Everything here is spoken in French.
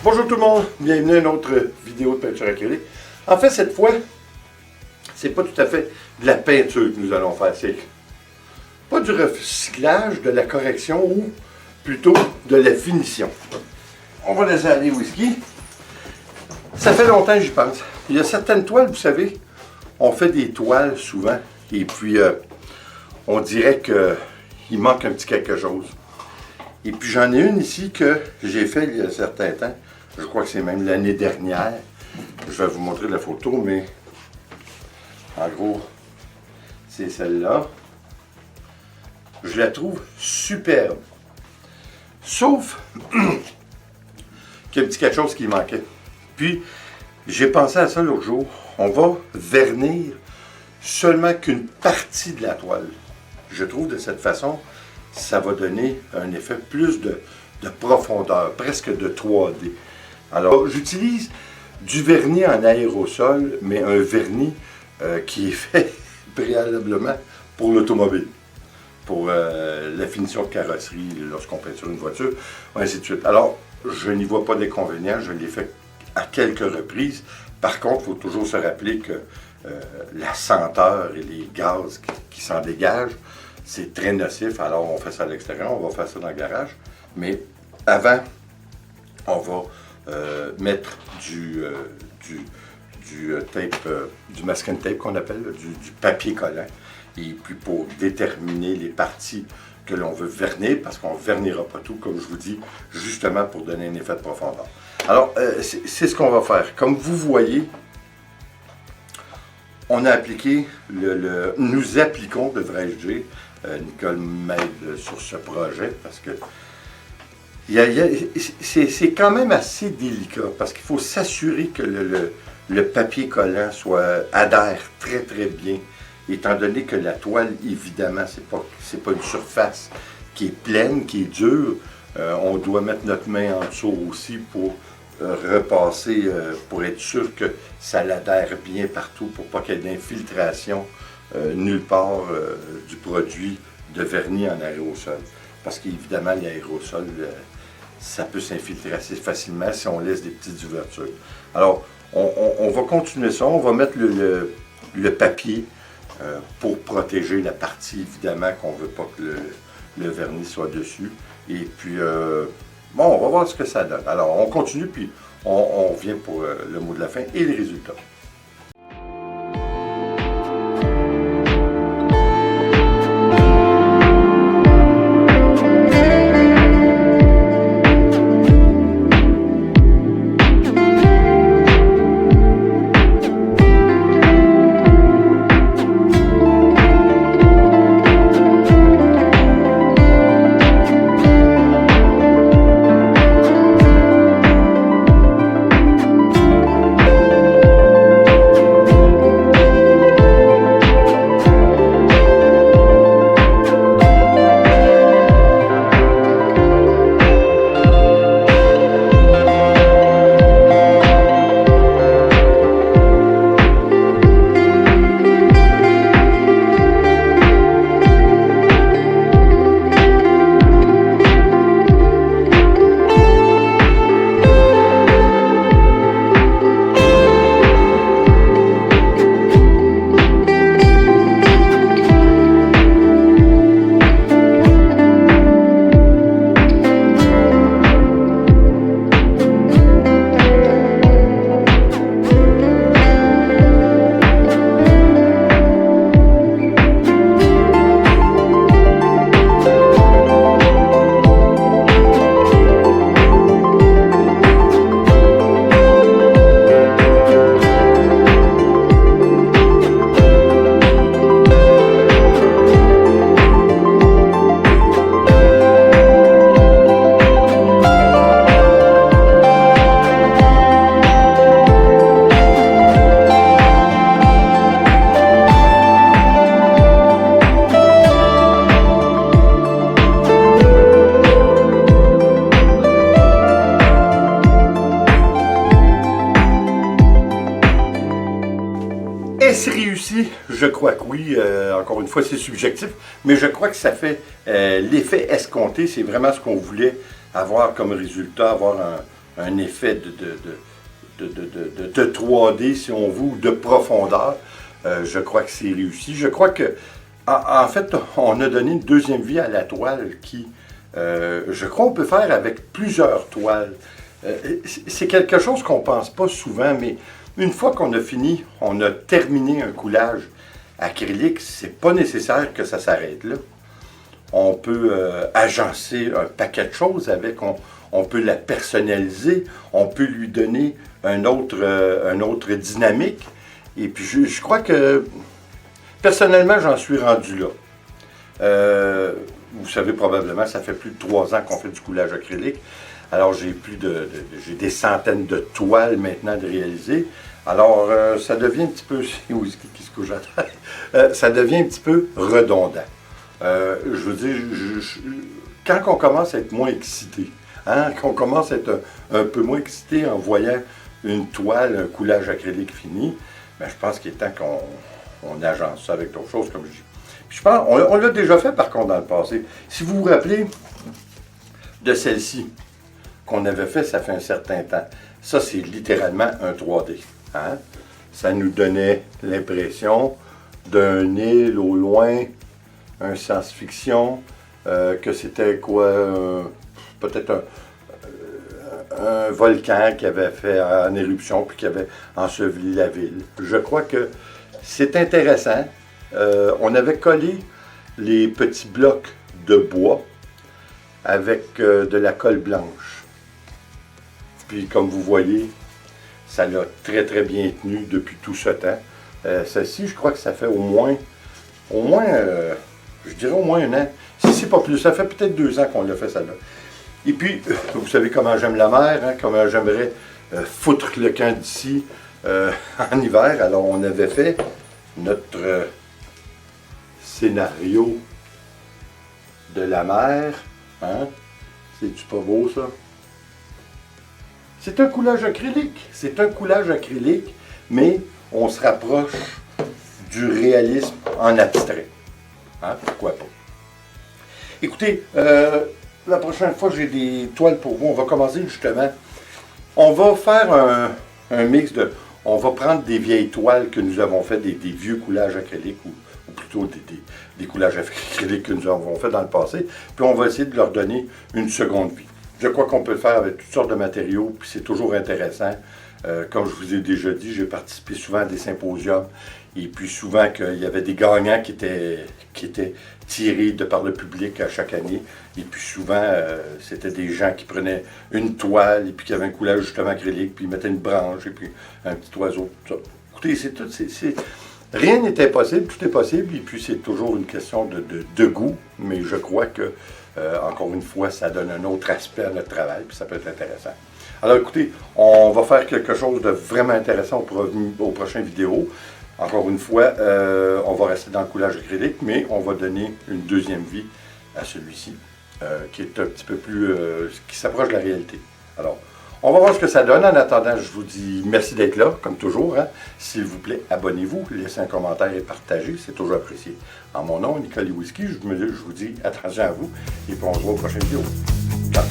Bonjour tout le monde, bienvenue à une autre vidéo de peinture acrylique. En fait, cette fois, c'est pas tout à fait de la peinture que nous allons faire, c'est pas du recyclage, de la correction ou plutôt de la finition. On va laisser aller whisky. Ça fait longtemps que j'y pense. Il y a certaines toiles, vous savez, on fait des toiles souvent et puis on dirait qu'il manque un petit quelque chose. Et puis j'en ai une ici que j'ai fait il y a un certain temps. Je crois que c'est même l'année dernière. Je vais vous montrer la photo, mais en gros, c'est celle-là. Je la trouve superbe. Sauf qu'il y a un petit quelque chose qui manquait. Puis, j'ai pensé à ça l'autre jour. On va vernir seulement qu'une partie de la toile. Je trouve de cette façon, ça va donner un effet plus de profondeur, presque de 3D. Alors, j'utilise du vernis en aérosol, mais un vernis qui est fait préalablement pour l'automobile, pour la finition de carrosserie, lorsqu'on peinture une voiture, ainsi de suite. Alors, je n'y vois pas d'inconvénient, je l'ai fait à quelques reprises. Par contre, il faut toujours se rappeler que la senteur et les gaz qui s'en dégagent, c'est très nocif. Alors, on fait ça à l'extérieur, on va faire ça dans le garage. Mais avant, on va mettre du tape, du masking tape qu'on appelle, du papier collant. Et puis pour déterminer les parties que l'on veut vernir, parce qu'on ne vernira pas tout, comme je vous dis, justement pour donner un effet de profondeur. Alors, c'est ce qu'on va faire. Comme vous voyez, on a appliqué, nous appliquons, devrais-je dire, Nicole m'aide sur ce projet, parce que c'est quand même assez délicat, parce qu'il faut s'assurer que le papier collant adhère très très bien, étant donné que la toile, évidemment, c'est pas une surface qui est pleine, qui est dure. On doit mettre notre main en dessous aussi pour repasser, pour être sûr que ça l'adhère bien partout, pour pas qu'il y ait d'infiltration nulle part du produit de vernis en aérosol. Parce qu'évidemment, l'aérosol, ça peut s'infiltrer assez facilement si on laisse des petites ouvertures. Alors, on va continuer ça, on va mettre le papier pour protéger la partie, évidemment, qu'on ne veut pas que le vernis soit dessus. Et puis, bon, on va voir ce que ça donne. Alors, on continue, puis on revient pour le mot de la fin et les résultats. Est-ce réussi? Je crois que oui. Encore une fois, c'est subjectif, mais je crois que ça fait l'effet escompté. C'est vraiment ce qu'on voulait avoir comme résultat, avoir un effet de 3D, si on veut, ou de profondeur. Je crois que c'est réussi. Je crois que, en fait, on a donné une deuxième vie à la toile qui, je crois, on peut faire avec plusieurs toiles. C'est quelque chose qu'on ne pense pas souvent, mais une fois qu'on a fini, on a terminé un coulage acrylique, c'est pas nécessaire que ça s'arrête là. On peut agencer un paquet de choses avec, on peut la personnaliser, on peut lui donner un autre dynamique. Et puis je crois que, personnellement, j'en suis rendu là. Vous savez probablement, ça fait plus de 3 ans qu'on fait du coulage acrylique. Alors j'ai des centaines de toiles maintenant de réaliser. Alors ça devient un petit peu, ça devient un petit peu redondant. Je veux dire, quand on commence à être moins excité, qu'on commence à être un peu moins excité en voyant une toile, un coulage acrylique fini, ben, je pense qu'il est temps qu'on agence ça avec d'autres choses, comme je dis. Puis je pense, on l'a déjà fait par contre dans le passé. Si vous vous rappelez de celle-ci, qu'on avait fait, ça fait un certain temps, ça c'est littéralement un 3D. Ça nous donnait l'impression d'un île au loin, un science-fiction, que c'était quoi, peut-être un volcan qui avait fait en éruption puis qui avait enseveli la ville. Je crois que c'est intéressant. On avait collé les petits blocs de bois avec de la colle blanche. Puis comme vous voyez, ça l'a très très bien tenu depuis tout ce temps. Celle-ci, je crois que ça fait au moins, je dirais au moins 1 an. Si c'est pas plus, ça fait peut-être 2 ans qu'on l'a fait celle-là. Et puis, vous savez comment j'aime la mer, comment j'aimerais foutre le camp d'ici en hiver. Alors, on avait fait notre scénario de la mer. C'est-tu pas beau, ça? C'est un coulage acrylique. C'est un coulage acrylique, mais on se rapproche du réalisme en abstrait. Pourquoi pas? Écoutez, la prochaine fois j'ai des toiles pour vous, on va commencer justement. On va faire un mix de... On va prendre des vieilles toiles que nous avons fait, des vieux coulages acryliques, ou plutôt des coulages acryliques que nous avons fait dans le passé, puis on va essayer de leur donner une seconde vie. Je crois qu'on peut le faire avec toutes sortes de matériaux, puis c'est toujours intéressant. Comme je vous ai déjà dit, j'ai participé souvent à des symposiums, et puis souvent qu'il y avait des gagnants qui étaient tirés de par le public à chaque année. Et puis souvent, c'était des gens qui prenaient une toile, et puis qui avaient un coulage justement acrylique, puis ils mettaient une branche, et puis un petit oiseau, tout ça. Écoutez, c'est tout, rien n'est impossible, tout est possible, et puis c'est toujours une question de goût, mais je crois que, encore une fois, ça donne un autre aspect à notre travail, puis ça peut être intéressant. Alors écoutez, on va faire quelque chose de vraiment intéressant aux prochaines vidéos. Encore une fois, on va rester dans le coulage acrylique, mais on va donner une deuxième vie à celui-ci, qui est un petit peu plus... qui s'approche de la réalité. Alors, on va voir ce que ça donne. En attendant, je vous dis merci d'être là, comme toujours. S'il vous plaît, abonnez-vous, laissez un commentaire et partagez, c'est toujours apprécié. En mon nom, Nicolas Whisky, je vous dis attention à vous, et puis on se voit aux prochaines vidéos. Ciao!